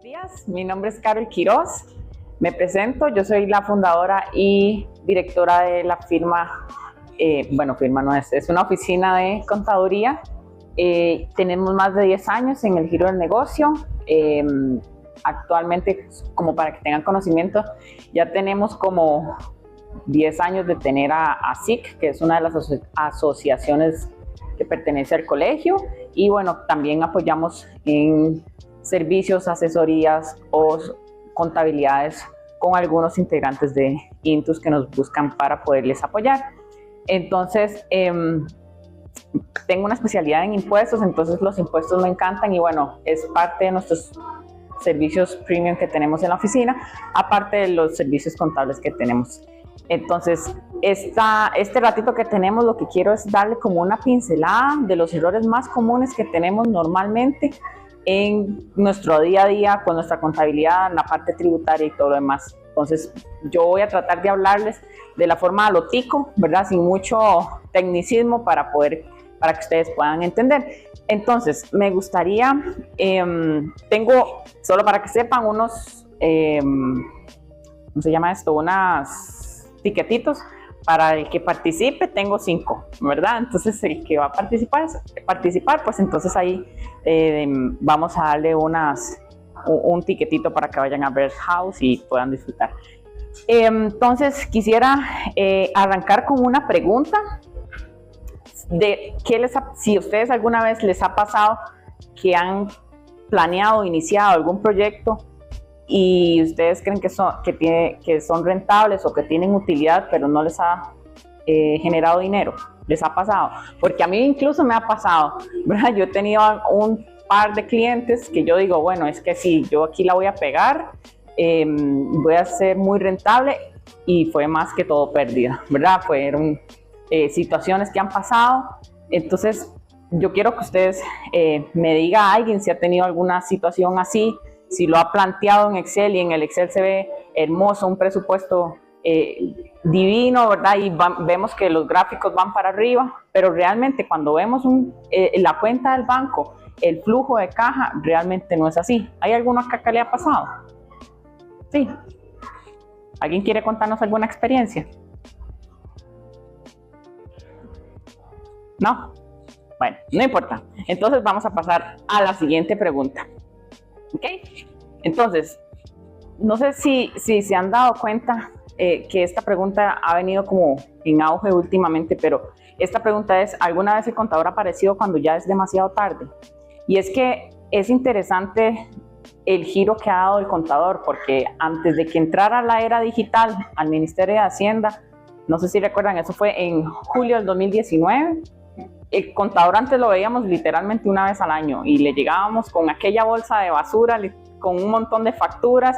días, mi nombre es Carol Quiroz, me presento, yo soy la fundadora y directora de la firma, firma no es una oficina de contaduría. Tenemos más de 10 años en el giro del negocio. Actualmente, como para que tengan conocimiento, ya tenemos como 10 años de tener a SIC, que es una de las asociaciones que pertenece al colegio, y bueno, también apoyamos en servicios, asesorías o contabilidades con algunos integrantes de Intus que nos buscan para poderles apoyar. Entonces, tengo una especialidad en impuestos, entonces los impuestos me encantan y bueno, es parte de nuestros servicios premium que tenemos en la oficina, aparte de los servicios contables que tenemos. Entonces, este ratito que tenemos, lo que quiero es darle como una pincelada de los errores más comunes que tenemos normalmente en nuestro día a día con nuestra contabilidad, en la parte tributaria y todo lo demás. Entonces, yo voy a tratar de hablarles de la forma a lo tico, ¿verdad? Sin mucho tecnicismo para que ustedes puedan entender. Entonces, me gustaría, tengo, solo para que sepan, unos, ¿cómo se llama esto? Unas tiquetitos. Para el que participe tengo 5, ¿verdad? Entonces el que va a participar pues entonces ahí vamos a darle un tiquetito para que vayan a ver House y puedan disfrutar. Entonces quisiera arrancar con una pregunta de si ustedes alguna vez les ha pasado que han planeado o iniciado algún proyecto y ustedes creen que son rentables o que tienen utilidad, pero no les ha generado dinero. ¿Les ha pasado? Porque a mí incluso me ha pasado, ¿verdad? Yo he tenido un par de clientes que yo digo, bueno, es que sí, yo aquí la voy a pegar, voy a ser muy rentable, y fue más que todo pérdida, ¿verdad? Fueron situaciones que han pasado. Entonces, yo quiero que ustedes me diga a alguien si ha tenido alguna situación así, si lo ha planteado en Excel y en el Excel se ve hermoso, un presupuesto divino, ¿verdad? Y vemos que los gráficos van para arriba, pero realmente cuando vemos la cuenta del banco, el flujo de caja, realmente no es así. ¿Hay alguno acá que le ha pasado? Sí. ¿Alguien quiere contarnos alguna experiencia? ¿No? Bueno, no importa. Entonces vamos a pasar a la siguiente pregunta. ¿Ok? Entonces, no sé si se han dado cuenta que esta pregunta ha venido como en auge últimamente, pero esta pregunta es, ¿alguna vez el contador ha aparecido cuando ya es demasiado tarde? Y es que es interesante el giro que ha dado el contador, porque antes de que entrara la era digital al Ministerio de Hacienda, no sé si recuerdan, eso fue en julio del 2019, el contador antes lo veíamos literalmente una vez al año y le llegábamos con aquella bolsa de basura, con un montón de facturas,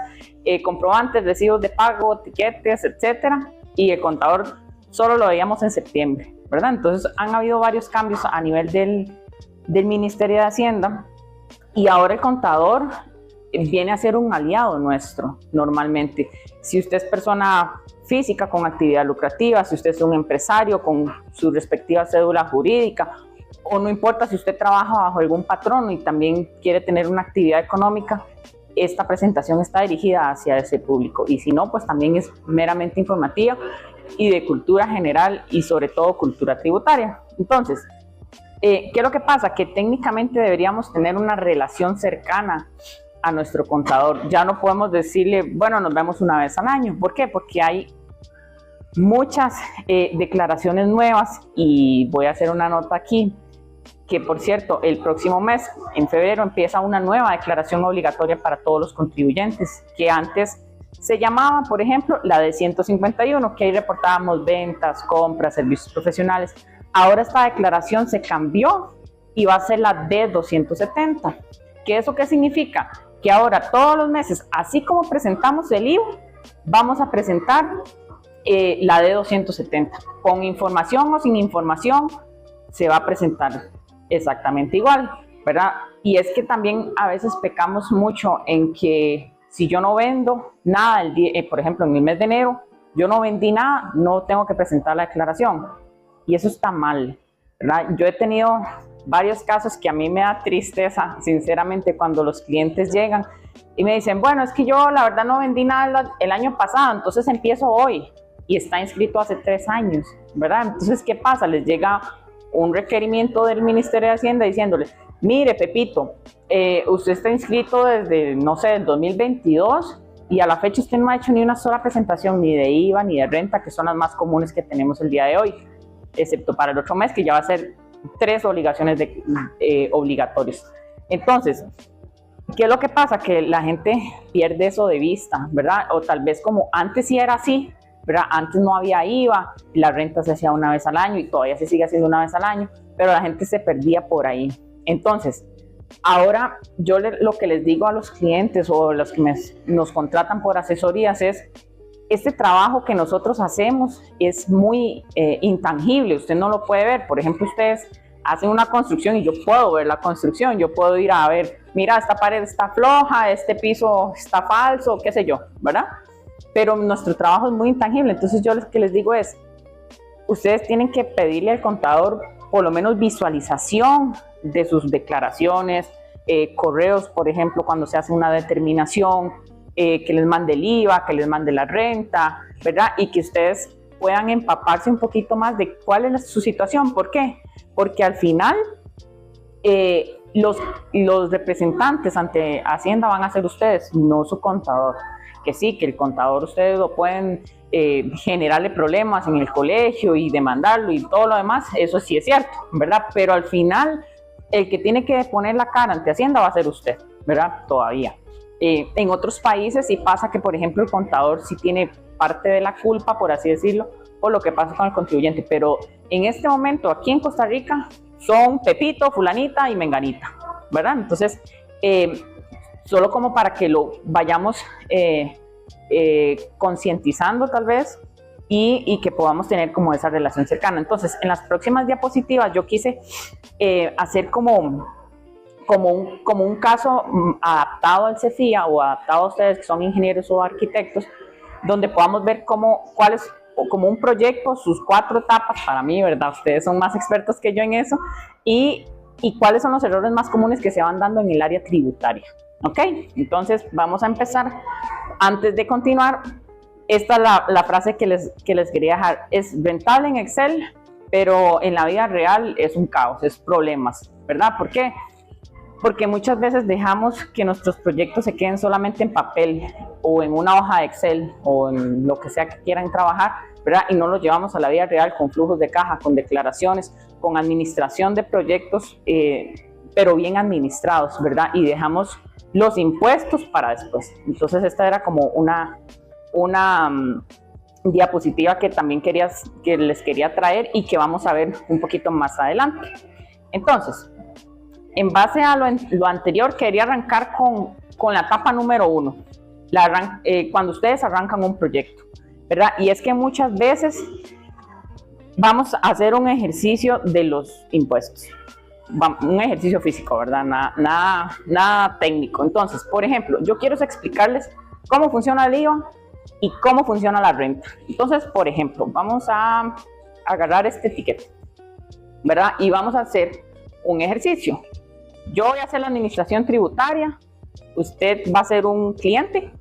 comprobantes, recibos de pago, tiquetes, etcétera, y el contador solo lo veíamos en septiembre, ¿verdad? Entonces han habido varios cambios a nivel del Ministerio de Hacienda, y ahora el contador viene a ser un aliado nuestro normalmente. Si usted es persona física con actividad lucrativa, si usted es un empresario con su respectiva cédula jurídica, o no importa si usted trabaja bajo algún patrono y también quiere tener una actividad económica, esta presentación está dirigida hacia ese público, y si no, pues también es meramente informativa y de cultura general y sobre todo cultura tributaria. Entonces, ¿qué es lo que pasa? Que técnicamente deberíamos tener una relación cercana a nuestro contador. Ya no podemos decirle, bueno, nos vemos una vez al año. ¿Por qué? Porque hay muchas declaraciones nuevas, y voy a hacer una nota aquí, que por cierto, el próximo mes, en febrero, empieza una nueva declaración obligatoria para todos los contribuyentes, que antes se llamaba, por ejemplo, la de 151, que ahí reportábamos ventas, compras, servicios profesionales. Ahora esta declaración se cambió y va a ser la de 270. ¿Eso qué significa? Que ahora todos los meses, así como presentamos el IVA, vamos a presentar la de 270. Con información o sin información, se va a presentar exactamente igual, ¿verdad? Y es que también a veces pecamos mucho en que si yo no vendo nada, por ejemplo, en el mes de enero, yo no vendí nada, no tengo que presentar la declaración. Y eso está mal, ¿verdad? Yo he tenido varios casos que a mí me da tristeza, sinceramente, cuando los clientes llegan y me dicen, bueno, es que yo la verdad no vendí nada el año pasado, entonces empiezo hoy, y está inscrito hace 3 años, ¿verdad? Entonces, ¿qué pasa? Les llega un requerimiento del Ministerio de Hacienda diciéndole, mire, Pepito, usted está inscrito desde, no sé, el 2022 y a la fecha usted no ha hecho ni una sola presentación ni de IVA ni de renta, que son las más comunes que tenemos el día de hoy, excepto para el otro mes, que ya va a ser 3 obligaciones obligatorias. Entonces, ¿qué es lo que pasa? Que la gente pierde eso de vista, ¿verdad? O tal vez como antes sí era así, ¿verdad? Antes no había IVA, la renta se hacía una vez al año y todavía se sigue haciendo una vez al año, pero la gente se perdía por ahí. Entonces, ahora yo lo que les digo a los clientes o los que nos contratan por asesorías es, este trabajo que nosotros hacemos es muy intangible, usted no lo puede ver. Por ejemplo, ustedes hacen una construcción y yo puedo ver la construcción, yo puedo ir a ver, mira, esta pared está floja, este piso está falso, qué sé yo, ¿verdad? Pero nuestro trabajo es muy intangible, entonces yo lo que les digo es, ustedes tienen que pedirle al contador por lo menos visualización de sus declaraciones, correos, por ejemplo, cuando se hace una determinación, que les mande el IVA, que les mande la renta, ¿verdad? Y que ustedes puedan empaparse un poquito más de cuál es su situación. ¿Por qué? Porque al final los representantes ante Hacienda van a ser ustedes, no su contador. Que sí, que el contador ustedes lo pueden generarle problemas en el colegio y demandarlo y todo lo demás, eso sí es cierto, ¿verdad? Pero al final el que tiene que poner la cara ante Hacienda va a ser usted, ¿verdad? Todavía. En otros países sí pasa que, por ejemplo, el contador sí tiene parte de la culpa, por así decirlo, por lo que pasa con el contribuyente, pero en este momento aquí en Costa Rica son Pepito, Fulanita y Menganita, ¿verdad? Entonces, solo como para que lo vayamos concientizando tal vez y que podamos tener como esa relación cercana. Entonces, en las próximas diapositivas yo quise hacer como un caso adaptado al CEFIA o adaptado a ustedes que son ingenieros o arquitectos, donde podamos ver cuál es como un proyecto, sus 4 etapas, para mí, ¿verdad? Ustedes son más expertos que yo en eso, y cuáles son los errores más comunes que se van dando en el área tributaria. ¿Ok? Entonces vamos a empezar. Antes de continuar, esta es la frase que les quería dejar. Es rentable en Excel, pero en la vida real es un caos, es problemas, ¿verdad? ¿Por qué? Porque muchas veces dejamos que nuestros proyectos se queden solamente en papel o en una hoja de Excel o en lo que sea que quieran trabajar, ¿verdad? Y no los llevamos a la vida real con flujos de caja, con declaraciones, con administración de proyectos, pero bien administrados, ¿verdad? Y dejamos los impuestos para después. Entonces esta era como una diapositiva que también les quería traer y que vamos a ver un poquito más adelante. Entonces, en base a lo anterior, quería arrancar con la etapa número 1, cuando ustedes arrancan un proyecto, ¿verdad? Y es que muchas veces vamos a hacer un ejercicio de los impuestos, un ejercicio físico, ¿verdad? Nada técnico. Entonces, por ejemplo, yo quiero explicarles cómo funciona el IVA y cómo funciona la renta. Entonces, por ejemplo, vamos a agarrar este etiquete, ¿verdad? Y vamos a hacer un ejercicio. Yo voy a hacer la administración tributaria, usted va a ser un cliente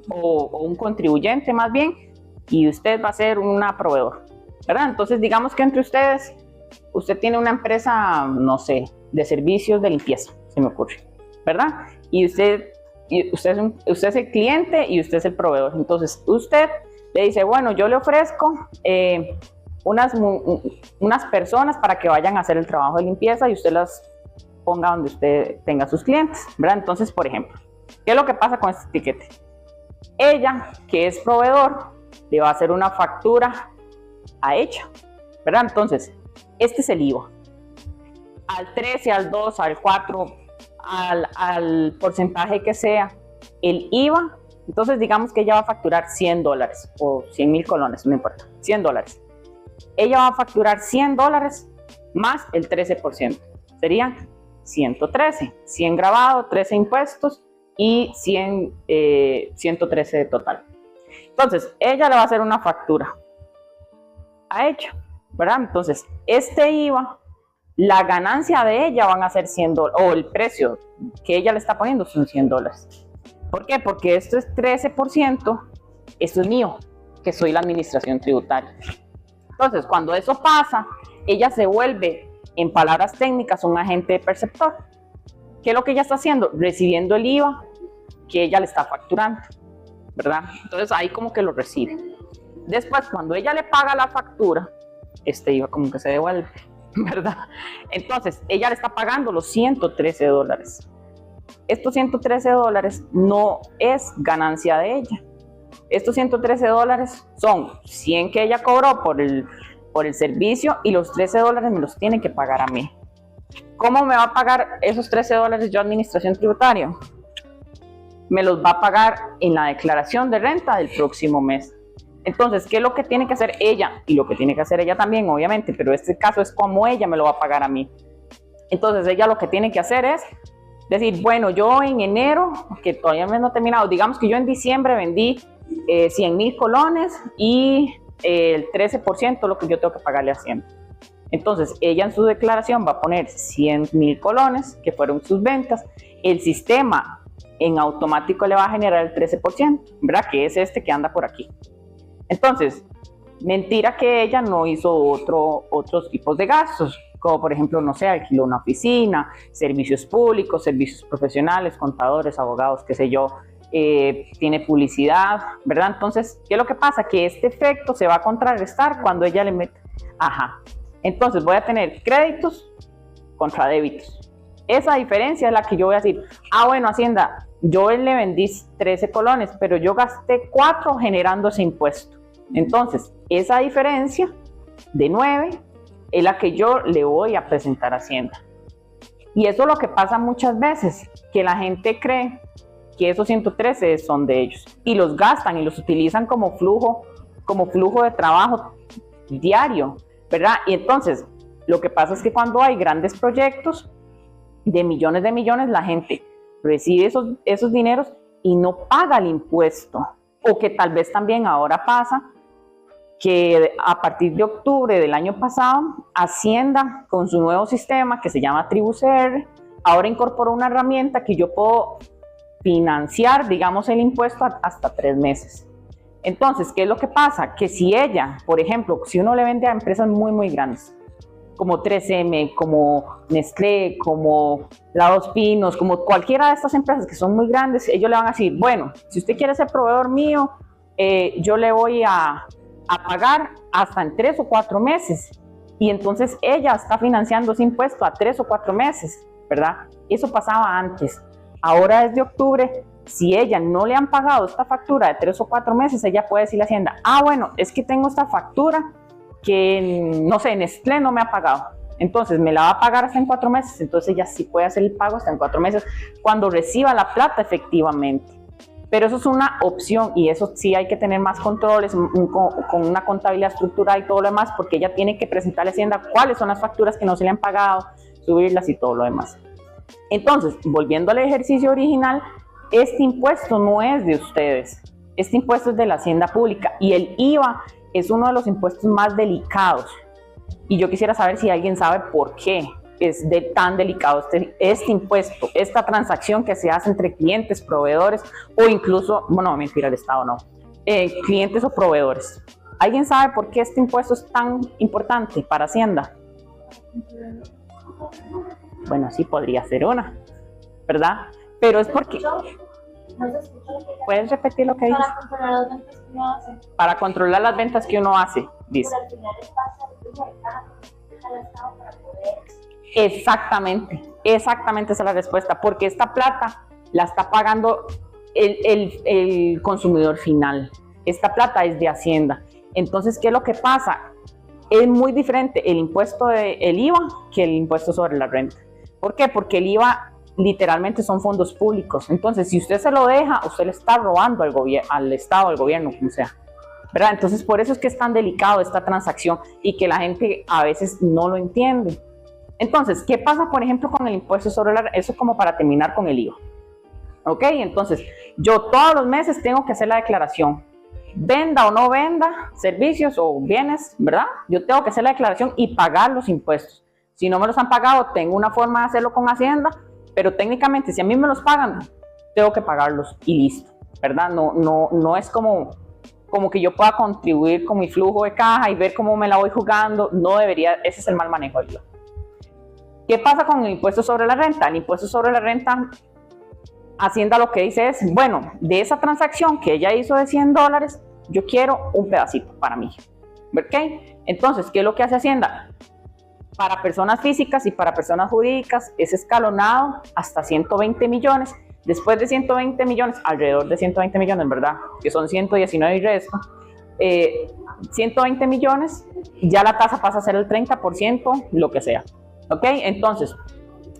o un contribuyente más bien, y usted va a ser una proveedor, ¿verdad? Entonces, digamos que entre ustedes, usted tiene una empresa, no sé, de servicios de limpieza, se me ocurre, ¿verdad? Y usted es el cliente y usted es el proveedor. Entonces, usted le dice, bueno, yo le ofrezco unas personas para que vayan a hacer el trabajo de limpieza y usted las ponga donde usted tenga sus clientes, ¿verdad? Entonces, por ejemplo, ¿qué es lo que pasa con este etiquete? Ella, que es proveedor, le va a hacer una factura a ella, ¿verdad? Entonces, este es el IVA. Al 13, al 2, al 4, al porcentaje que sea, el IVA. Entonces, digamos que ella va a facturar $100 o 100,000 colones, no importa, $100. Ella va a facturar $100 más el 13%. Serían 113, 100 grabado, 13 impuestos y 113 de total. Entonces, ella le va a hacer una factura a ella, ¿verdad? Entonces, este IVA la ganancia de ella van a ser $100, o el precio que ella le está poniendo son $100. ¿Por qué? Porque esto es 13%, esto es mío, que soy la administración tributaria. Entonces, cuando eso pasa, ella se vuelve, en palabras técnicas, un agente perceptor. ¿Qué es lo que ella está haciendo? Recibiendo el IVA que ella le está facturando, ¿verdad? Entonces, ahí como que lo recibe. Después, cuando ella le paga la factura, este IVA como que se devuelve, ¿verdad? Entonces, ella le está pagando los $113. Estos $113 no es ganancia de ella. Estos $113 son 100 que ella cobró por el servicio y los $13 me los tiene que pagar a mí. ¿Cómo me va a pagar esos $13 yo, administración tributaria? Me los va a pagar en la declaración de renta del próximo mes. Entonces, ¿qué es lo que tiene que hacer ella? Y lo que tiene que hacer ella también, obviamente, pero este caso es como ella me lo va a pagar a mí. Entonces, ella lo que tiene que hacer es decir, bueno, yo en enero, que todavía no he terminado, digamos que yo en diciembre vendí 100,000 colones y el 13% lo que yo tengo que pagarle a Hacienda. Entonces, ella en su declaración va a poner 100,000 colones, que fueron sus ventas. El sistema en automático le va a generar el 13%, ¿verdad? Que es este que anda por aquí. Entonces, mentira que ella no hizo otros tipos de gastos, como por ejemplo, no sé, alquiló una oficina, servicios públicos, servicios profesionales, contadores, abogados, qué sé yo, tiene publicidad, ¿verdad? Entonces, ¿qué es lo que pasa? Que este efecto se va a contrarrestar cuando ella le mete, entonces voy a tener créditos contra débitos. Esa diferencia es la que yo voy a decir, bueno, Hacienda, yo le vendí 13 colones, pero yo gasté 4 generando ese impuesto. Entonces, esa diferencia de 9 es la que yo le voy a presentar a Hacienda. Y eso es lo que pasa muchas veces, que la gente cree que esos 113 son de ellos y los gastan y los utilizan como flujo de trabajo diario, ¿verdad? Y entonces, lo que pasa es que cuando hay grandes proyectos de millones, la gente recibe esos dineros y no paga el impuesto. O que tal vez también ahora pasa que a partir de octubre del año pasado, Hacienda, con su nuevo sistema que se llama TribuCR, ahora incorporó una herramienta que yo puedo financiar, digamos, el impuesto hasta 3 meses. Entonces, ¿qué es lo que pasa? Que si ella, por ejemplo, si uno le vende a empresas muy, muy grandes, como 3M, como Nestlé, como La Dos Pinos, como cualquiera de estas empresas que son muy grandes, ellos le van a decir, bueno, si usted quiere ser proveedor mío, yo le voy a pagar hasta en 3 o 4 meses. Y entonces ella está financiando ese impuesto a 3 o 4 meses, ¿verdad? Eso pasaba antes. Ahora desde octubre, si ella no le han pagado esta factura de 3 o 4 meses, ella puede decirle a Hacienda, bueno, es que tengo esta factura que, no sé, Nestlé no me ha pagado. Entonces me la va a pagar hasta en 4 meses. Entonces ella sí puede hacer el pago hasta en 4 meses cuando reciba la plata efectivamente. Pero eso es una opción y eso sí hay que tener más controles con una contabilidad estructurada y todo lo demás, porque ella tiene que presentarle a Hacienda cuáles son las facturas que no se le han pagado, subirlas y todo lo demás. Entonces, volviendo al ejercicio original, este impuesto no es de ustedes, este impuesto es de la Hacienda Pública y el IVA es uno de los impuestos más delicados. Y yo quisiera saber si alguien sabe por qué es tan delicado este impuesto, esta transacción que se hace entre clientes, proveedores o incluso, bueno, mentira, el Estado no, clientes o proveedores. ¿Alguien sabe por qué este impuesto es tan importante para Hacienda? Bueno, sí podría ser una, ¿verdad? Pero es porque... ¿Puedes repetir lo que dices? Para controlar las ventas que uno hace. Para controlar las ventas que uno hace, dice. Pero al final es pasa al Estado para poder... Exactamente esa es la respuesta, porque esta plata la está pagando el consumidor final. Esta plata es de Hacienda. Entonces, ¿qué es lo que pasa? Es muy diferente el impuesto del IVA que el impuesto sobre la renta. ¿Por qué? Porque el IVA literalmente son fondos públicos. Entonces, si usted se lo deja, usted le está robando al Estado, al gobierno, como sea, ¿verdad? Entonces, por eso es que es tan delicado esta transacción y que la gente a veces no lo entiende. Entonces, ¿qué pasa, por ejemplo, con el impuesto sobre la renta? Eso es como para terminar con el IVA. ¿Ok? Entonces, yo todos los meses tengo que hacer la declaración. Venda o no venda servicios o bienes, ¿verdad? Yo tengo que hacer la declaración y pagar los impuestos. Si no me los han pagado, tengo una forma de hacerlo con Hacienda, pero técnicamente si a mí me los pagan, tengo que pagarlos y listo, ¿verdad? No es como que yo pueda contribuir con mi flujo de caja y ver cómo me la voy jugando. No debería, ese es el mal manejo del IVA. ¿Qué pasa con el impuesto sobre la renta? El impuesto sobre la renta, Hacienda lo que dice es, bueno, de esa transacción que ella hizo de $100, yo quiero un pedacito para mí. ¿Ok? Entonces, ¿qué es lo que hace Hacienda? Para personas físicas y para personas jurídicas es escalonado hasta 120 millones. Después de 120 millones, alrededor de 120 millones, ¿verdad? Que son 119 y resto. 120 millones, ya la tasa pasa a ser el 30%, lo que sea. ¿Ok? Entonces,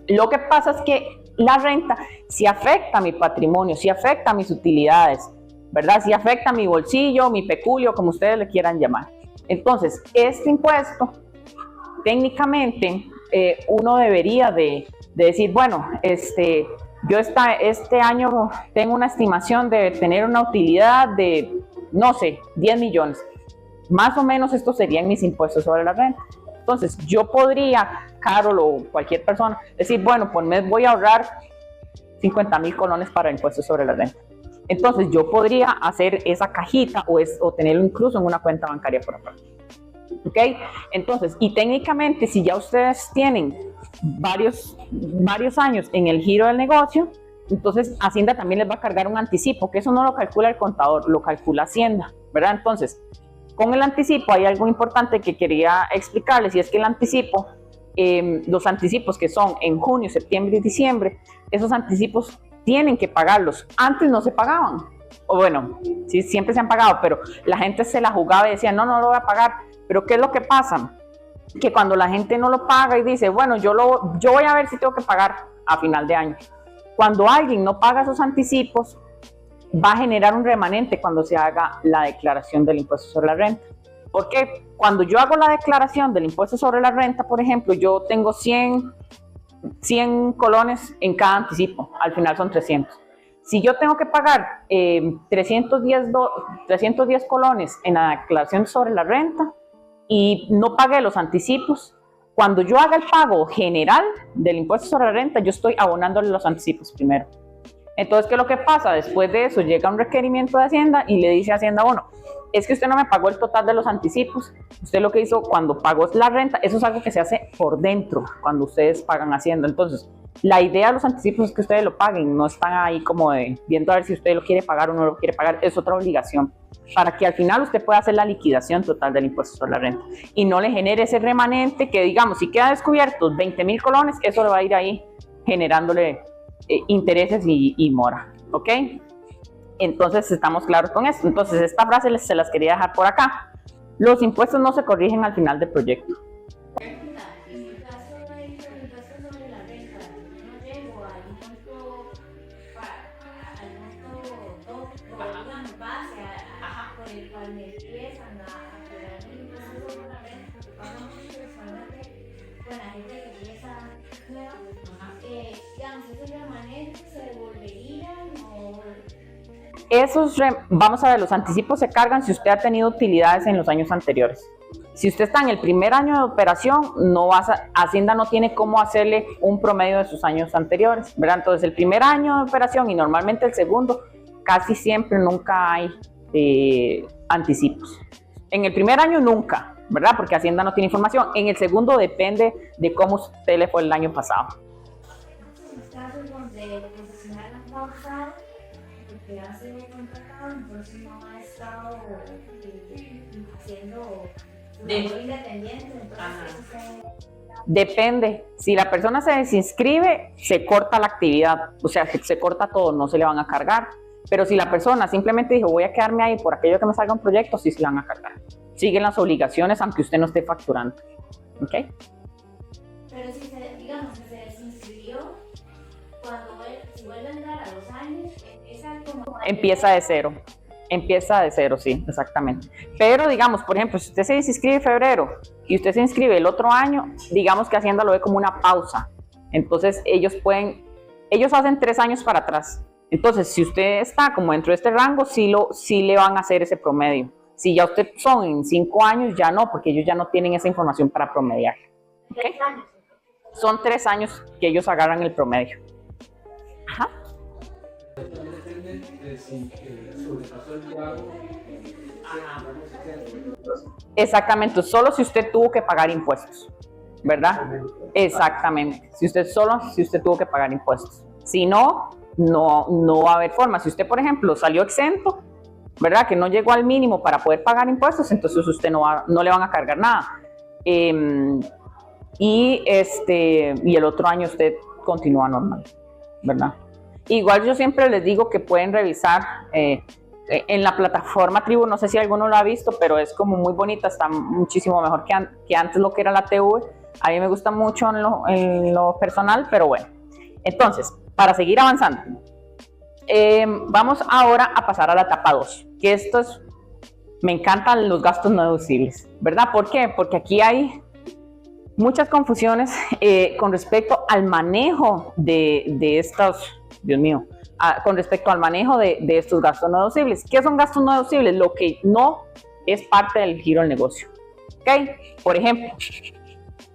lo que pasa es que la renta sí afecta a mi patrimonio, sí afecta a mis utilidades, ¿verdad? Sí afecta a mi bolsillo, mi peculio, como ustedes le quieran llamar. Entonces, este impuesto, técnicamente, uno debería de decir, bueno, yo este año tengo una estimación de tener una utilidad de, no sé, 10 millones. Más o menos estos serían mis impuestos sobre la renta. Entonces, yo podría, Carol o cualquier persona, decir, bueno, por mes voy a ahorrar 50,000 colones para impuestos sobre la renta. Entonces, yo podría hacer esa cajita o tenerlo incluso en una cuenta bancaria por aparte. ¿Ok? Entonces, y técnicamente, si ya ustedes tienen varios años en el giro del negocio, entonces Hacienda también les va a cargar un anticipo, que eso no lo calcula el contador, lo calcula Hacienda, ¿verdad? Entonces, con el anticipo hay algo importante que quería explicarles, y es que el anticipo, los anticipos que son en junio, septiembre y diciembre, esos anticipos tienen que pagarlos. Antes no se pagaban, o bueno, sí, siempre se han pagado, pero la gente se la jugaba y decía, no lo voy a pagar. Pero ¿qué es lo que pasa? Que cuando la gente no lo paga y dice, bueno, yo voy a ver si tengo que pagar a final de año. Cuando alguien no paga esos anticipos, va a generar un remanente cuando se haga la declaración del impuesto sobre la renta. Porque cuando yo hago la declaración del impuesto sobre la renta, por ejemplo, yo tengo 100 colones en cada anticipo, al final son 300. Si yo tengo que pagar 310 colones en la declaración sobre la renta y no pagué los anticipos, cuando yo haga el pago general del impuesto sobre la renta, yo estoy abonándole los anticipos primero. Entonces, ¿qué es lo que pasa? Después de eso llega un requerimiento de Hacienda y le dice a Hacienda, bueno, es que usted no me pagó el total de los anticipos. Usted lo que hizo cuando pagó la renta, eso es algo que se hace por dentro cuando ustedes pagan Hacienda. Entonces, la idea de los anticipos es que ustedes lo paguen, no están ahí como viendo a ver si usted lo quiere pagar o no lo quiere pagar, es otra obligación, para que al final usted pueda hacer la liquidación total del impuesto sobre la renta y no le genere ese remanente que, digamos, si queda descubiertos 20,000 colones, eso le va a ir ahí generándole intereses y mora, ¿ok? Entonces estamos claros con esto. Entonces esta frase se las quería dejar por acá. Los impuestos no se corrigen al final del proyecto. Vamos a ver, los anticipos se cargan si usted ha tenido utilidades en los años anteriores. Si usted está en el primer año de operación, Hacienda no tiene cómo hacerle un promedio de sus años anteriores, ¿verdad? Entonces, el primer año de operación y normalmente el segundo, casi siempre nunca hay anticipos. En el primer año nunca, ¿verdad? Porque Hacienda no tiene información. En el segundo depende de cómo usted le fue el año pasado. En los casos donde el concesionario han pausado, porque ha sido contratado, entonces no ha estado haciendo su labor independiente, entonces depende. Si la persona se desinscribe, se corta la actividad, o sea, se corta todo, no se le van a cargar. Pero si la persona simplemente dijo, voy a quedarme ahí por aquello que me salga un proyecto, sí se le van a cargar. Siguen las obligaciones aunque usted no esté facturando. ¿Ok? Pero si digamos, si se desinscribió, si vuelve a entrar a 2 años, empieza de cero. Empieza de cero, sí, exactamente. Pero digamos, por ejemplo, si usted se inscribe en febrero y usted se inscribe el otro año, digamos que Hacienda lo ve como una pausa. Entonces ellos hacen 3 años para atrás. Entonces, si usted está como dentro de este rango, sí le van a hacer ese promedio. Si ya usted son en 5 años, ya no, porque ellos ya no tienen esa información para promediar. ¿Okay? 3 años. Son 3 años que ellos agarran el promedio. Ajá. También depende de si sobrepasó el pago. Exactamente, solo si usted tuvo que pagar impuestos, ¿verdad? Exactamente, si usted tuvo que pagar impuestos. Si no, no va a haber forma. Si usted, por ejemplo, salió exento, ¿verdad? Que no llegó al mínimo para poder pagar impuestos, entonces usted no le van a cargar nada. Y el otro año usted continúa normal, ¿verdad? Igual yo siempre les digo que pueden revisar en la plataforma Tribu, no sé si alguno lo ha visto, pero es como muy bonita, está muchísimo mejor que antes lo que era la TV. A mí me gusta mucho en lo personal, pero bueno. Entonces, para seguir avanzando, vamos ahora a pasar a la etapa 2, que me encantan los gastos no deducibles, ¿verdad? ¿Por qué? Porque aquí hay muchas confusiones con respecto al manejo de estos, Dios mío, con respecto al manejo de estos gastos no deducibles. ¿Qué son gastos no deducibles? Lo que no es parte del giro del negocio. ¿Ok? Por ejemplo,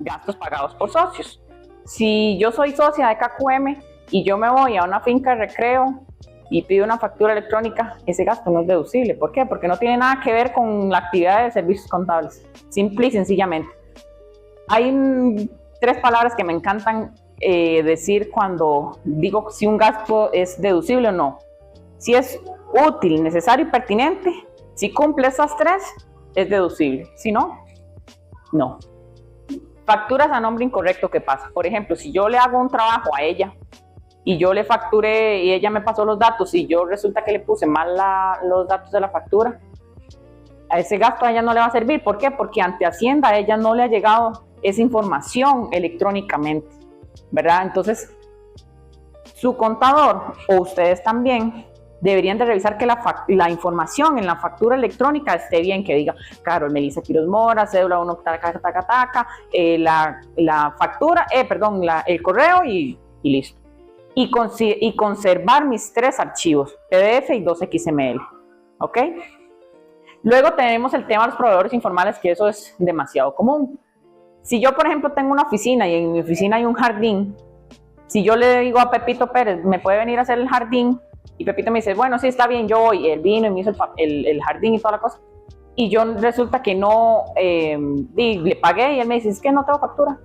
gastos pagados por socios. Si yo soy socia de KQM y yo me voy a una finca de recreo y pido una factura electrónica, ese gasto no es deducible. ¿Por qué? Porque no tiene nada que ver con la actividad de servicios contables. Simple y sencillamente. Hay 3 palabras que me encantan decir cuando digo si un gasto es deducible o no. Si es útil, necesario y pertinente, si cumple esas 3, es deducible. Si no, no. Facturas a nombre incorrecto, ¿qué pasa? Por ejemplo, si yo le hago un trabajo a ella y yo le facturé y ella me pasó los datos y yo resulta que le puse mal los datos de la factura, a ese gasto a ella no le va a servir. ¿Por qué? Porque ante Hacienda a ella no le ha llegado esa información electrónicamente, ¿verdad? Entonces, su contador o ustedes también deberían de revisar que la información en la factura electrónica esté bien, que diga Carol Melissa Quiroz Mora, cédula 1, taca, taca, taca, la factura, el correo y listo. Y conservar mis 3 archivos, PDF y 2 XML, ¿ok? Luego tenemos el tema de los proveedores informales, que eso es demasiado común. Si yo, por ejemplo, tengo una oficina y en mi oficina hay un jardín, si yo le digo a Pepito Pérez, ¿me puede venir a hacer el jardín? Y Pepito me dice, bueno, sí, está bien, yo voy. Él vino y me hizo el jardín y toda la cosa. Y yo resulta que no, le pagué y él me dice, es que no tengo factura.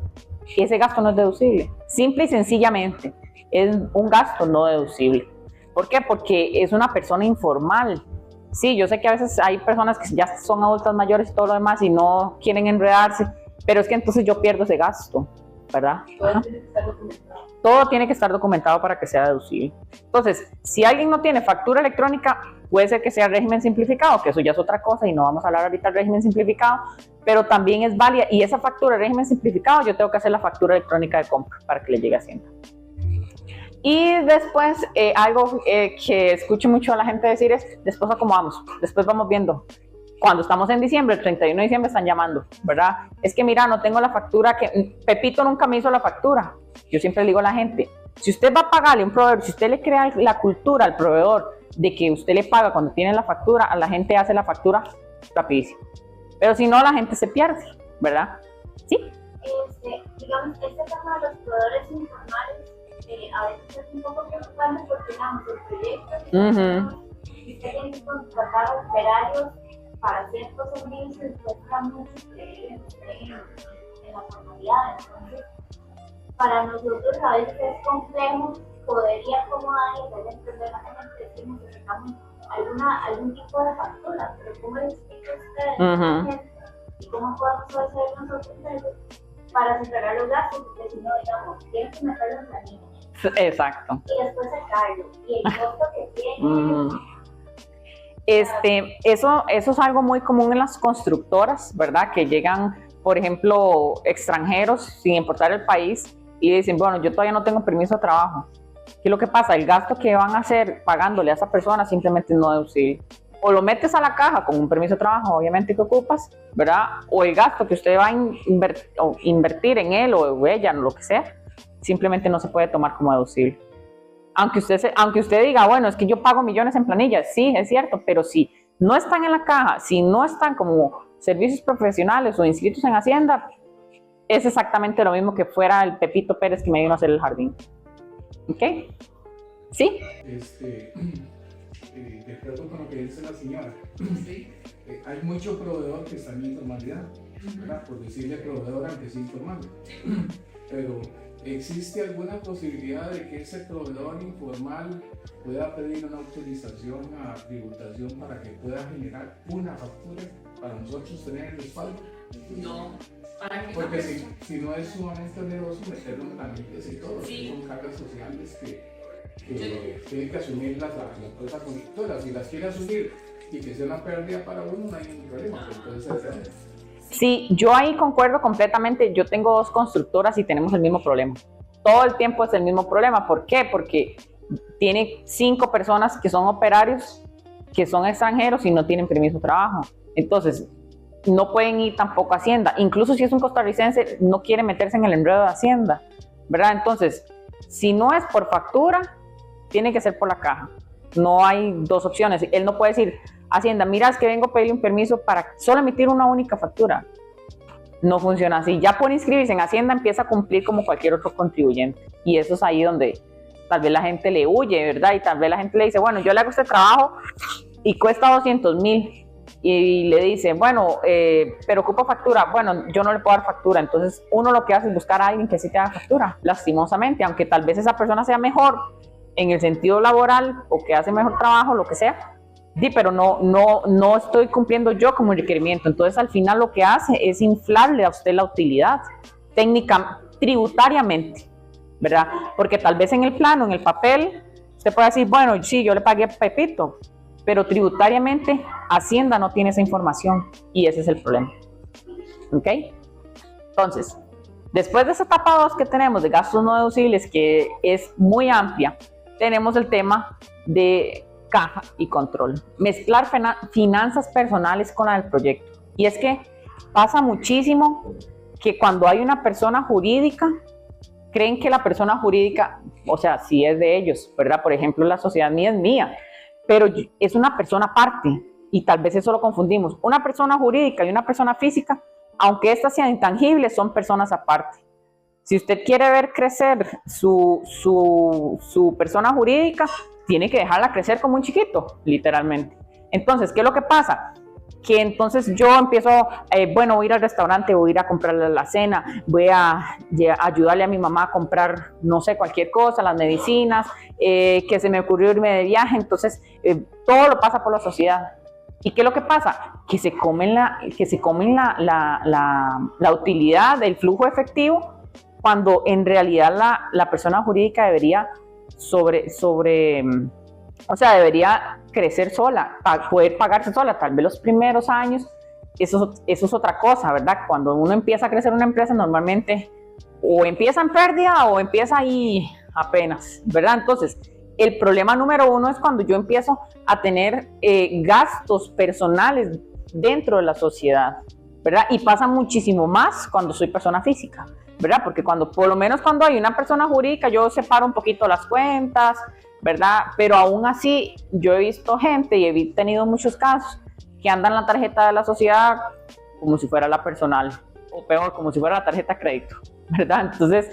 Y ese gasto no es deducible. Simple y sencillamente, es un gasto no deducible. ¿Por qué? Porque es una persona informal. Sí, yo sé que a veces hay personas que ya son adultas mayores y todo lo demás y no quieren enredarse, pero es que entonces yo pierdo ese gasto, ¿verdad? Todo tiene que estar documentado para que sea deducible. Entonces, si alguien no tiene factura electrónica, puede ser que sea régimen simplificado, que eso ya es otra cosa y no vamos a hablar ahorita del régimen simplificado, pero también es válida. Y esa factura de régimen simplificado, yo tengo que hacer la factura electrónica de compra para que le llegue a Hacienda. Y después, algo que escucho mucho a la gente decir es, después acomodamos, después vamos viendo. Cuando estamos en diciembre, el 31 de diciembre están llamando, ¿verdad? Es que mira, no tengo la factura, que Pepito nunca me hizo la factura. Yo siempre le digo a la gente, si usted va a pagarle a un proveedor, si usted le crea la cultura al proveedor de que usted le paga cuando tiene la factura, a la gente hace la factura rapidísimo. Pero si no, la gente se pierde, ¿verdad? ¿Sí? Digamos, este tema de los proveedores informales a veces es un poco preocupante porque, digamos, el proyecto usted tiene que contratar operarios para ciertos servicios, cuesta mucho en la formalidad. Entonces, para nosotros a veces es complejo poder ir acomodar y entender a la gente que necesitamos algún tipo de factura, pero ¿cómo les explica ustedes y cómo podemos hacer nosotros eso para separar los gastos? Porque si no, digamos, tienen que meterlo en la línea. Exacto. Y después sacarlo. Y el costo que tiene. Eso es algo muy común en las constructoras, ¿verdad? Que llegan, por ejemplo, extranjeros sin importar el país y dicen, bueno, yo todavía no tengo permiso de trabajo. ¿Qué es lo que pasa? El gasto que van a hacer pagándole a esa persona simplemente no es deducible. O lo metes a la caja con un permiso de trabajo, obviamente que ocupas, ¿verdad? O el gasto que usted va a invertir en él o ella, lo que sea, simplemente no se puede tomar como deducible. Aunque usted diga, bueno, es que yo pago millones en planillas, sí, es cierto, pero si no están en la caja, si no están como servicios profesionales o inscritos en Hacienda, es exactamente lo mismo que fuera el Pepito Pérez que me vino a hacer el jardín. ¿Ok? ¿Sí? De acuerdo con lo que dice la señora, ¿sí? Hay mucho proveedor que está en informalidad, ¿verdad? Por decirle proveedor aunque sea informal. Pero ¿existe alguna posibilidad de que ese proveedor informal pueda pedir una autorización a tributación para que pueda generar una factura para nosotros tener el respaldo? No. ¿Para qué? Porque si no es sumamente oneroso meterlo en trámites y todo, sí. son cargas sociales que tienen que asumir las empresas conductoras. Si las quiere asumir y que sea una pérdida para uno, no hay ningún problema. Entonces, sí, yo ahí concuerdo completamente. Yo tengo 2 constructoras y tenemos el mismo problema. Todo el tiempo es el mismo problema. ¿Por qué? Porque tiene 5 personas que son operarios, que son extranjeros y no tienen permiso de trabajo. Entonces, no pueden ir tampoco a Hacienda. Incluso si es un costarricense, no quiere meterse en el enredo de Hacienda, ¿verdad? Entonces, si no es por factura, tiene que ser por la caja. No hay 2 opciones. Él no puede decir, Hacienda, mira, es que vengo a pedirle un permiso para solo emitir una única factura. No funciona así. Ya por inscribirse en Hacienda empieza a cumplir como cualquier otro contribuyente. Y eso es ahí donde tal vez la gente le huye, ¿verdad? Y tal vez la gente le dice, bueno, yo le hago este trabajo y cuesta 200,000. Y le dice, bueno, pero ocupa factura. Bueno, yo no le puedo dar factura. Entonces uno lo que hace es buscar a alguien que sí te haga factura, lastimosamente, aunque tal vez esa persona sea mejor en el sentido laboral o que hace mejor trabajo, lo que sea. Sí, pero no estoy cumpliendo yo como requerimiento. Entonces al final lo que hace es inflarle a usted la utilidad técnica, tributariamente, ¿verdad? Porque tal vez en el plano, en el papel, usted puede decir, bueno, sí, yo le pagué a Pepito, pero tributariamente Hacienda no tiene esa información y ese es el problema. ¿Ok? Entonces, después de esa etapa 2 que tenemos de gastos no deducibles, que es muy amplia, tenemos el tema de caja y control. Mezclar finanzas personales con la del proyecto. Y es que pasa muchísimo que cuando hay una persona jurídica, creen que la persona jurídica, o sea, sí es de ellos, ¿verdad? Por ejemplo, la sociedad mía es mía, pero es una persona aparte y tal vez eso lo confundimos. Una persona jurídica y una persona física, aunque estas sean intangibles, son personas aparte. Si usted quiere ver crecer su persona jurídica, tiene que dejarla crecer como un chiquito, literalmente. Entonces, ¿qué es lo que pasa? Que entonces yo empiezo, bueno, voy a ir al restaurante, voy a ir a comprarle la cena, voy a ayudarle a mi mamá a comprar, no sé, cualquier cosa, las medicinas, que se me ocurrió irme de viaje, entonces todo lo pasa por la sociedad. ¿Y qué es lo que pasa? Que se comen la utilidad del flujo efectivo, cuando en realidad la persona jurídica debería debería crecer sola, poder pagarse sola, tal vez los primeros años, eso es otra cosa, ¿verdad? Cuando uno empieza a crecer una empresa, normalmente o empieza en pérdida o empieza ahí apenas, ¿verdad? Entonces, el problema número 1 es cuando yo empiezo a tener gastos personales dentro de la sociedad, ¿verdad? Y pasa muchísimo más cuando soy persona física, ¿verdad? Porque por lo menos cuando hay una persona jurídica, yo separo un poquito las cuentas, ¿verdad? Pero aún así, yo he visto gente y he tenido muchos casos que andan la tarjeta de la sociedad como si fuera la personal, o peor, como si fuera la tarjeta de crédito, ¿verdad? Entonces,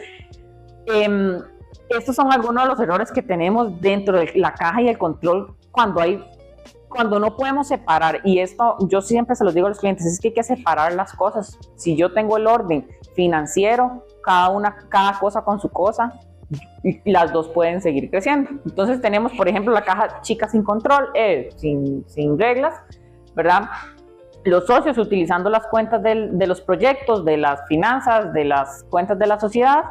estos son algunos de los errores que tenemos dentro de la caja y el control cuando no podemos separar, y esto yo siempre se los digo a los clientes, es que hay que separar las cosas. Si yo tengo el orden financiero, cada cosa con su cosa, las dos pueden seguir creciendo. Entonces tenemos, por ejemplo, la caja chica sin control, sin reglas, ¿verdad? Los socios utilizando las cuentas de los proyectos, de las finanzas, de las cuentas de la sociedad,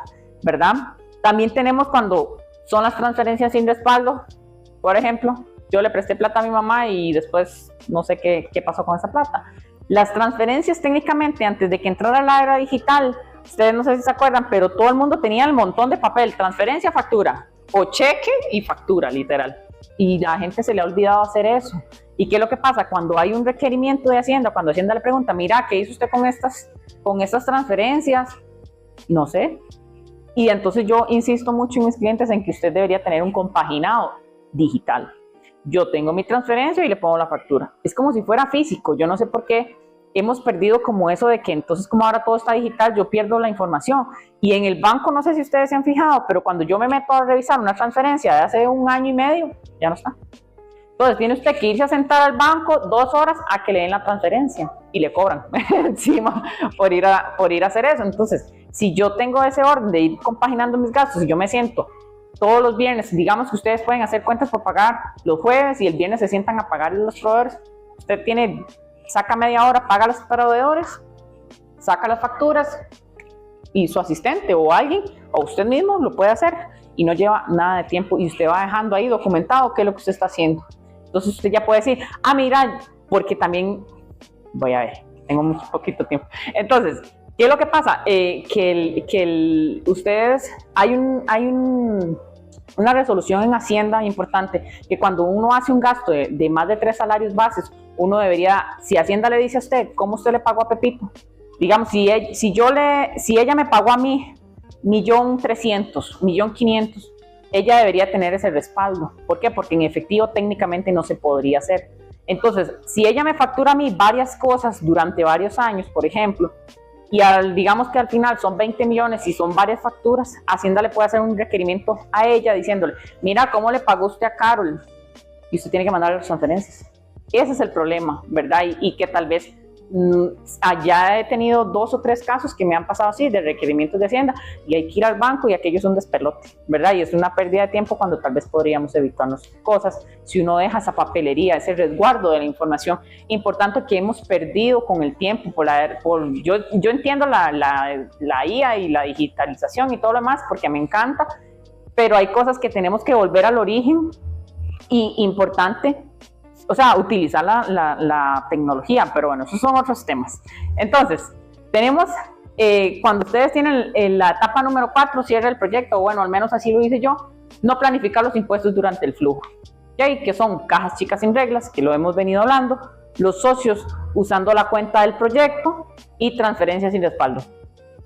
¿verdad? También tenemos cuando son las transferencias sin respaldo, por ejemplo, yo le presté plata a mi mamá y después no sé qué pasó con esa plata. Las transferencias técnicamente antes de que entrara la era digital, ustedes no sé si se acuerdan, pero todo el mundo tenía el montón de papel, transferencia, factura, o cheque y factura, literal. Y la gente se le ha olvidado hacer eso. ¿Y qué es lo que pasa? Cuando hay un requerimiento de Hacienda, cuando Hacienda le pregunta, mira, ¿qué hizo usted con estas transferencias? No sé. Y entonces yo insisto mucho en mis clientes en que usted debería tener un compaginado digital. Yo tengo mi transferencia y le pongo la factura. Es como si fuera físico. Yo no sé por qué hemos perdido como eso de que entonces como ahora todo está digital, yo pierdo la información. Y en el banco, no sé si ustedes se han fijado, pero cuando yo me meto a revisar una transferencia de hace 1 año y medio, ya no está. Entonces tiene usted que irse a sentar al banco 2 horas a que le den la transferencia y le cobran encima por ir a hacer eso. Entonces, si yo tengo ese orden de ir compaginando mis gastos y yo me siento todos los viernes, digamos que ustedes pueden hacer cuentas por pagar los jueves y el viernes se sientan a pagar los proveedores, usted saca media hora, paga a los proveedores, saca las facturas y su asistente o alguien o usted mismo lo puede hacer y no lleva nada de tiempo y usted va dejando ahí documentado qué es lo que usted está haciendo. Entonces usted ya puede decir, mira, porque también, voy a ver, tengo muy poquito tiempo. Entonces, ¿qué es lo que pasa? Ustedes, hay una resolución en Hacienda importante, que cuando uno hace un gasto de más de 3 salarios bases, uno debería, si Hacienda le dice a usted, ¿cómo usted le pagó a Pepito? Digamos, si ella me pagó a mí 1.300.000, 1.500.000, ella debería tener ese respaldo. ¿Por qué? Porque en efectivo técnicamente no se podría hacer. Entonces, si ella me factura a mí varias cosas durante varios años, por ejemplo, y digamos que al final son 20 millones y son varias facturas, Hacienda le puede hacer un requerimiento a ella diciéndole, mira, ¿cómo le pagó usted a Carol? Y usted tiene que mandarle las transferencias. Ese es el problema, ¿verdad? Y que tal vez allá he tenido 2 o 3 casos que me han pasado así de requerimientos de Hacienda y hay que ir al banco y aquello es un despelote, ¿verdad? Y es una pérdida de tiempo cuando tal vez podríamos evitarnos cosas si uno deja esa papelería, ese resguardo de la información importante que hemos perdido con el tiempo. Yo entiendo la IA y la digitalización y todo lo demás porque me encanta, pero hay cosas que tenemos que volver al origen y importante. O sea, utilizar la tecnología, pero bueno, esos son otros temas. Entonces, tenemos, cuando ustedes tienen la etapa número 4, cierre el proyecto, o bueno, al menos así lo hice yo, no planificar los impuestos durante el flujo. ¿Okay? Que son cajas chicas sin reglas, que lo hemos venido hablando, los socios usando la cuenta del proyecto y transferencias sin respaldo.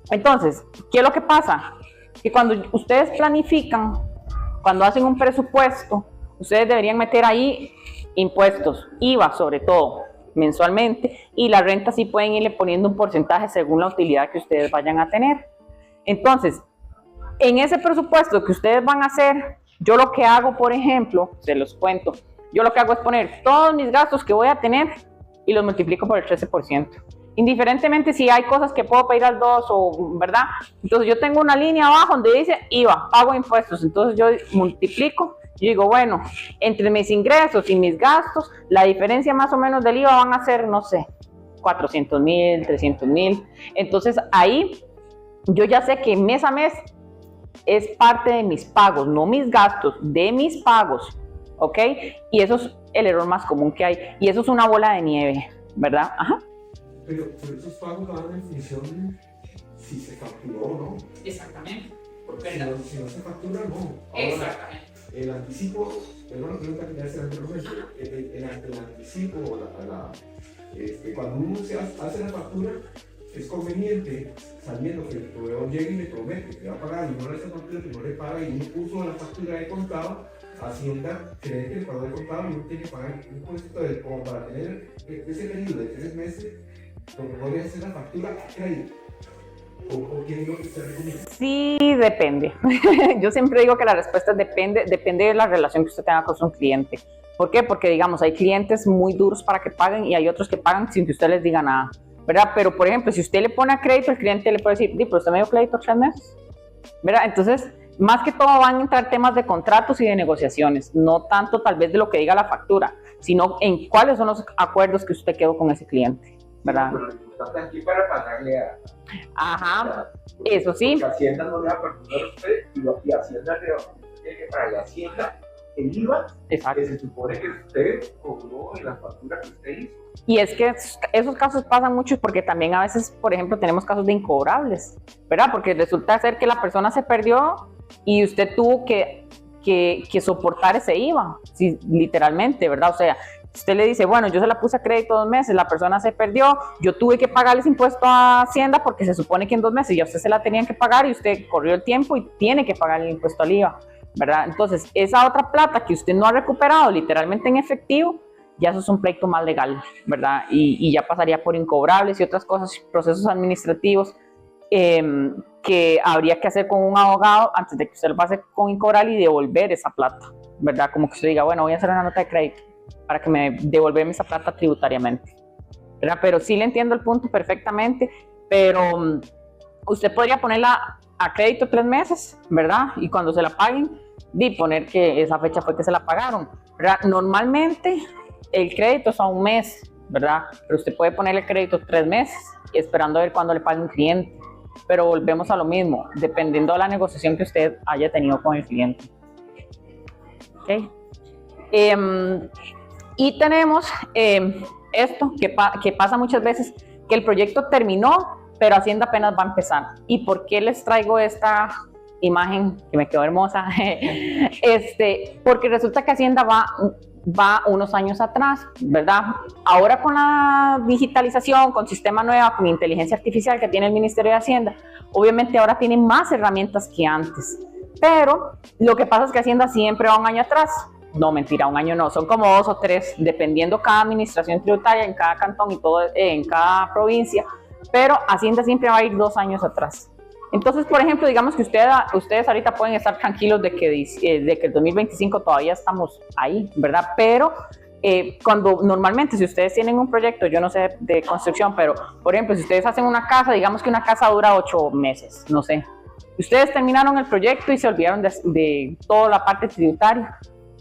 Entonces, ¿qué es lo que pasa? Que cuando ustedes planifican, cuando hacen un presupuesto, ustedes deberían meter ahí impuestos, IVA sobre todo, mensualmente, y la renta sí pueden irle poniendo un porcentaje según la utilidad que ustedes vayan a tener. Entonces, en ese presupuesto que ustedes van a hacer, yo lo que hago, por ejemplo, se los cuento, yo lo que hago es poner todos mis gastos que voy a tener y los multiplico por el 13%. Indiferentemente si hay cosas que puedo pedir al 2 o, ¿verdad? Entonces yo tengo una línea abajo donde dice IVA, pago impuestos, entonces yo multiplico. Yo digo, bueno, entre mis ingresos y mis gastos, la diferencia más o menos del IVA van a ser, no sé, 400.000, 300.000. Entonces ahí yo ya sé que mes a mes es parte de mis pagos, no mis gastos, de mis pagos, ¿ok? Y eso es el error más común que hay. Y eso es una bola de nieve, ¿verdad? Ajá. Pero esos pagos van en función si se facturó o no. Exactamente. Porque si no se factura, no. Ahora, exactamente. El anticipo, es una pregunta que me hace anteriormente, el anticipo, cuando uno hace la factura, es conveniente, sabiendo que el proveedor llega y le promete que va a pagar y no le hace factura, que no le paga y no puso la factura de contado, Hacienda cree que el pago de contado y uno tiene que pagar un impuesto como para tener ese periodo de 3 meses, lo que podría hacer la factura a crédito. ¿O quién es lo que se recomienda? Sí, depende. Yo siempre digo que la respuesta es depende de la relación que usted tenga con su cliente. ¿Por qué? Porque, digamos, hay clientes muy duros para que paguen y hay otros que pagan sin que usted les diga nada, ¿verdad? Pero, por ejemplo, si usted le pone a crédito, el cliente le puede decir, pero usted me dio crédito 3 meses, ¿verdad? Entonces, más que todo van a entrar temas de contratos y de negociaciones, no tanto tal vez de lo que diga la factura, sino en cuáles son los acuerdos que usted quedó con ese cliente, ¿verdad? Pero lo importante aquí para pagarle a... Ajá, eso sí. Porque Hacienda no le va a perdonar a usted y Hacienda tiene que pagarle a Hacienda el IVA. Exacto. Que se supone que usted cobró en la factura que usted hizo. Y es que esos casos pasan mucho porque también a veces, por ejemplo, tenemos casos de incobrables, ¿verdad? Porque resulta ser que la persona se perdió y usted tuvo que soportar ese IVA, sí, literalmente, ¿verdad? O sea, usted le dice, bueno, yo se la puse a crédito 2 meses, la persona se perdió, yo tuve que pagarles impuesto a Hacienda porque se supone que en 2 meses ya usted se la tenían que pagar y usted corrió el tiempo y tiene que pagar el impuesto al IVA, ¿verdad? Entonces, esa otra plata que usted no ha recuperado literalmente en efectivo, ya eso es un pleito más legal, ¿verdad? Y ya pasaría por incobrables y otras cosas, procesos administrativos que habría que hacer con un abogado antes de que usted lo pase con incobrable y devolver esa plata, ¿verdad? Como que usted diga, bueno, voy a hacer una nota de crédito para que me devolverme esa plata tributariamente, ¿verdad? Pero sí le entiendo el punto perfectamente, pero usted podría ponerla a crédito 3 meses, ¿verdad? Y cuando se la paguen, poner que esa fecha fue que se la pagaron, ¿verdad? Normalmente el crédito es a 1 mes, ¿verdad? Pero usted puede ponerle crédito 3 meses esperando a ver cuándo le pague un cliente. Pero volvemos a lo mismo, dependiendo de la negociación que usted haya tenido con el cliente. ¿Okay? Y tenemos esto que pasa muchas veces, que el proyecto terminó, pero Hacienda apenas va a empezar. ¿Y por qué les traigo esta imagen que me quedó hermosa? Porque resulta que Hacienda va unos años atrás, ¿verdad? Ahora con la digitalización, con sistema nuevo, con inteligencia artificial que tiene el Ministerio de Hacienda, obviamente ahora tiene más herramientas que antes. Pero lo que pasa es que Hacienda siempre va 1 año atrás. No, mentira, 1 año no, son como 2 o 3, dependiendo cada administración tributaria en cada cantón y todo, en cada provincia, pero Hacienda siempre va a ir 2 años atrás. Entonces, por ejemplo, digamos que ustedes ahorita pueden estar tranquilos de que el 2025 todavía estamos ahí, ¿verdad? Pero cuando normalmente, si ustedes tienen un proyecto, yo no sé de construcción, pero por ejemplo, si ustedes hacen una casa, digamos que una casa dura 8 meses, no sé. Ustedes terminaron el proyecto y se olvidaron de toda la parte tributaria,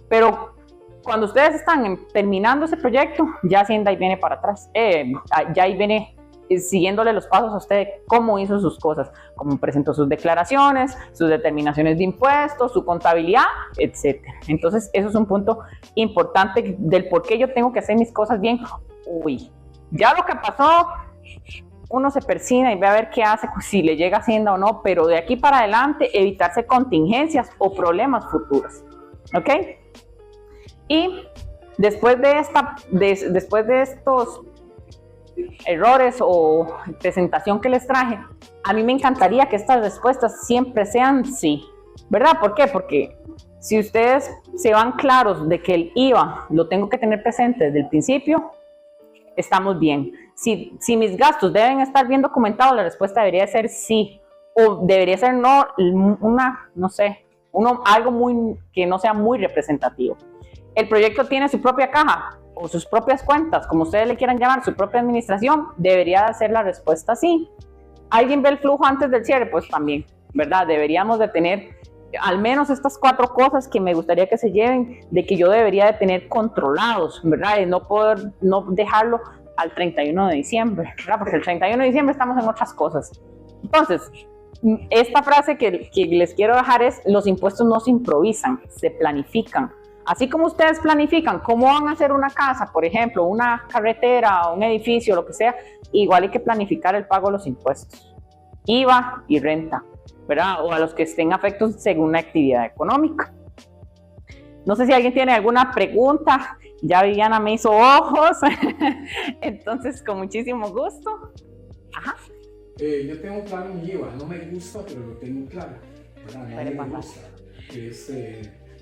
pero cuando ustedes están terminando ese proyecto, ya Hacienda ahí viene para atrás, ya ahí viene siguiéndole los pasos a usted, cómo hizo sus cosas, cómo presentó sus declaraciones, sus determinaciones de impuestos, su contabilidad, etc. Entonces, eso es un punto importante del por qué yo tengo que hacer mis cosas bien. Uy, ya lo que pasó, uno se persina y ve a ver qué hace, si le llega Hacienda o no, pero de aquí para adelante, evitarse contingencias o problemas futuros. ¿Ok? Y después de estos errores o presentación que les traje, a mí me encantaría que estas respuestas siempre sean sí, ¿verdad? ¿Por qué? Porque si ustedes se van claros de que el IVA lo tengo que tener presente desde el principio, estamos bien. Si mis gastos deben estar bien documentados, la respuesta debería ser sí, o debería ser no, algo que no sea muy representativo. El proyecto tiene su propia caja o sus propias cuentas, como ustedes le quieran llamar, su propia administración, debería ser la respuesta sí. ¿Alguien ve el flujo antes del cierre? Pues también, ¿verdad? Deberíamos de tener al menos estas 4 cosas que me gustaría que se lleven, de que yo debería de tener controlados, ¿verdad? De no dejarlo al 31 de diciembre, ¿verdad? Porque el 31 de diciembre estamos en otras cosas. Entonces, esta frase que les quiero dejar es: los impuestos no se improvisan, se planifican. Así como ustedes planifican cómo van a hacer una casa, por ejemplo, una carretera, un edificio, lo que sea, igual hay que planificar el pago de los impuestos, IVA y renta, ¿verdad? O a los que estén afectos según la actividad económica. No sé si alguien tiene alguna pregunta. Ya Viviana me hizo ojos. Entonces, con muchísimo gusto. Ajá. Yo tengo claro mi IVA, no me gusta, pero lo tengo claro. Me gusta.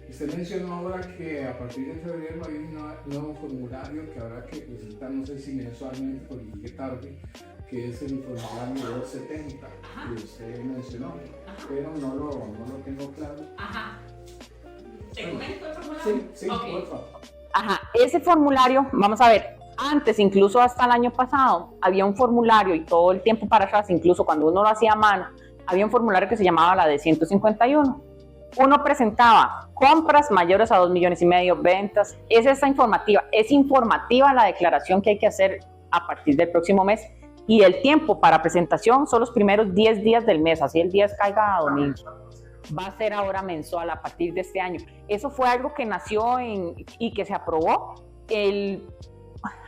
Usted mencionó ahora que a partir de febrero hay un nuevo formulario que habrá que presentar, no sé si mensualmente, porque llegué tarde, que es el formulario 270 que usted mencionó, pero no lo tengo claro. Ajá. ¿Te comento el formulario? Sí, okay. Por favor. Ajá, ese formulario, vamos a ver, antes, incluso hasta el año pasado, había un formulario, y todo el tiempo para atrás, incluso cuando uno lo hacía a mano, había un formulario que se llamaba la de 151. Uno presentaba compras mayores a 2,5 millones, ventas. Es informativa la declaración que hay que hacer a partir del próximo mes, y el tiempo para presentación son los primeros 10 días del mes, así el 10 caiga a domingo. Va a ser ahora mensual a partir de este año. Eso fue algo que nació y que se aprobó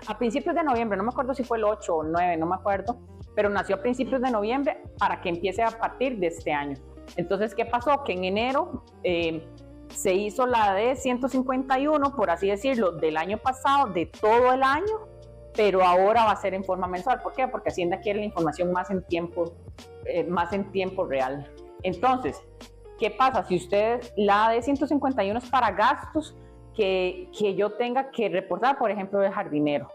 a principios de noviembre, no me acuerdo si fue el 8 o el 9, no me acuerdo, pero nació a principios de noviembre para que empiece a partir de este año. Entonces, ¿qué pasó? Que en enero se hizo la de 151, por así decirlo, del año pasado, de todo el año, pero ahora va a ser en forma mensual. ¿Por qué? Porque Hacienda quiere la información más en tiempo real. Entonces, ¿qué pasa? Si ustedes, la de 151 es para gastos que yo tenga que reportar, por ejemplo, el jardinero.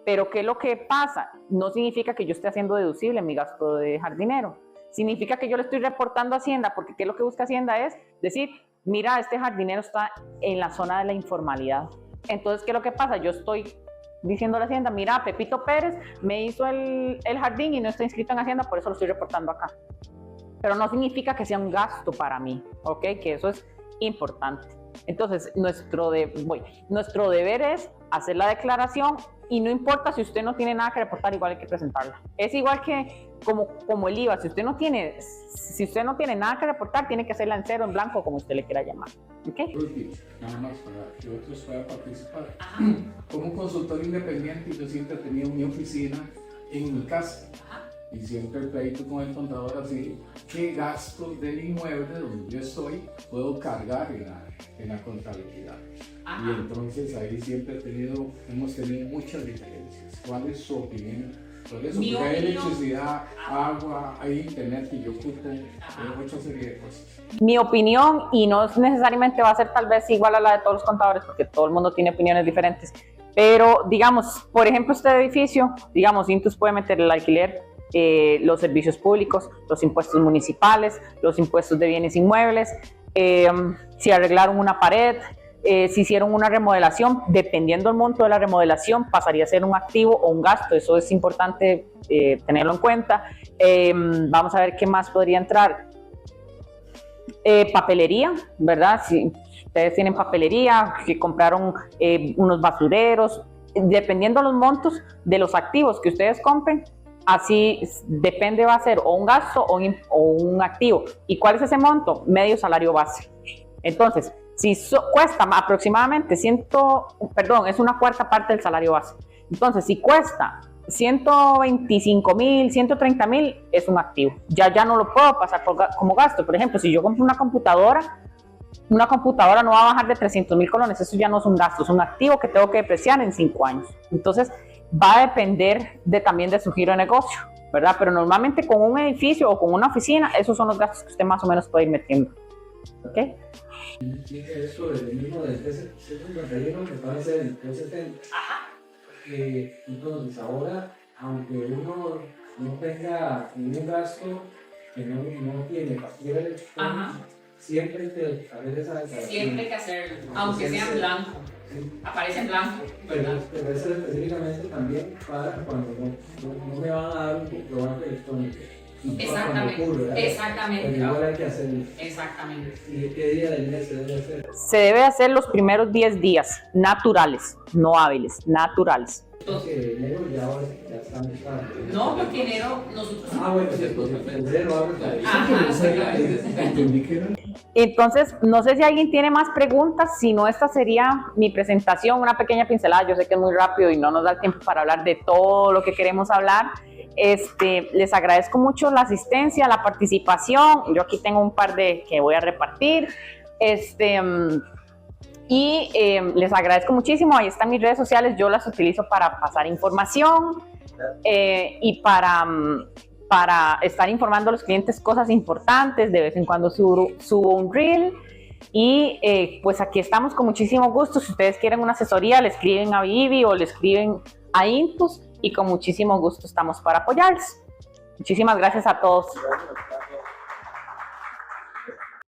Pero ¿qué es lo que pasa? No significa que yo esté haciendo deducible mi gasto de jardinero. Significa que yo le estoy reportando a Hacienda, porque ¿qué es lo que busca Hacienda? Es decir, mira, este jardinero está en la zona de la informalidad. Entonces, ¿qué es lo que pasa? Yo estoy diciendo a la Hacienda, mira, Pepito Pérez me hizo el jardín y no está inscrito en Hacienda, por eso lo estoy reportando acá. Pero no significa que sea un gasto para mí, ¿ok? Que eso es importante. Entonces, nuestro deber es hacer la declaración y no importa si usted no tiene nada que reportar, igual hay que presentarla. Es igual que como el IVA, si usted no tiene nada que reportar, tiene que hacerla en cero, en blanco, como usted le quiera llamar. ¿Okay? Nada más para que otros puedan participar. Como consultor independiente, yo siempre he tenido mi oficina en mi casa. Y siempre el pleito con el contador así, ¿qué gastos del inmueble donde yo estoy puedo cargar en la contabilidad? Ajá. Y entonces ahí siempre hemos tenido muchas diferencias. ¿Cuál es su opinión sobre eso? Porque hay electricidad, agua, hay internet que yo ocupo, hay mucha serie de cosas. Mi opinión, y no necesariamente va a ser tal vez igual a la de todos los contadores, porque todo el mundo tiene opiniones diferentes, pero digamos, por ejemplo, este edificio, digamos, Intus puede meter el alquiler, los servicios públicos, los impuestos municipales, los impuestos de bienes inmuebles, si arreglaron una pared, si hicieron una remodelación, dependiendo del monto de la remodelación, pasaría a ser un activo o un gasto. Eso es importante tenerlo en cuenta. Vamos a ver qué más podría entrar. Papelería, ¿verdad? Si ustedes tienen papelería, que compraron unos basureros, dependiendo de los montos de los activos que ustedes compren, así depende, va a ser o un gasto o un activo. ¿Y cuál es ese monto? Medio salario base. Entonces, si cuesta aproximadamente es una cuarta parte del salario base. Entonces, si cuesta 125,000, 130,000, es un activo. Ya no lo puedo pasar como gasto. Por ejemplo, si yo compro una computadora no va a bajar de 300,000 colones. Eso ya no es un gasto, es un activo que tengo que depreciar en 5 años. Entonces, va a depender también de su giro de negocio, ¿verdad? Pero normalmente con un edificio o con una oficina, esos son los gastos que usted más o menos puede ir metiendo. ¿Ok? Y eso del mismo de 351 me parece el 370. Ajá. Entonces ahora, aunque uno no tenga ningún gasto que no tiene factura electrónica, siempre hay que hacer esa declaración. Siempre hay que hacerlo, aunque sea en blanco. Sí. Aparece en blanco. Pero eso específicamente también para cuando no me van a dar un comprobante electrónico. Exactamente. Exactamente. Pero igual hay que hacerlo. Exactamente. ¿Y qué día del mes se debe hacer? Se debe hacer los primeros 10 días, naturales, no hábiles, naturales. Porque enero ya está buscando. No, porque enero nosotros... Bueno, enero Entonces, no sé si alguien tiene más preguntas, si no, esta sería mi presentación, una pequeña pincelada. Yo sé que es muy rápido y no nos da el tiempo para hablar de todo lo que queremos hablar. Les agradezco mucho la asistencia, la participación. Yo aquí tengo un par de que voy a repartir. Les agradezco muchísimo. Ahí están mis redes sociales. Yo las utilizo para pasar información y para estar informando a los clientes cosas importantes. De vez en cuando subo un reel. Y pues aquí estamos con muchísimo gusto. Si ustedes quieren una asesoría, le escriben a Vivi o le escriben a Intus. Y con muchísimo gusto estamos para apoyarles. Muchísimas gracias a todos.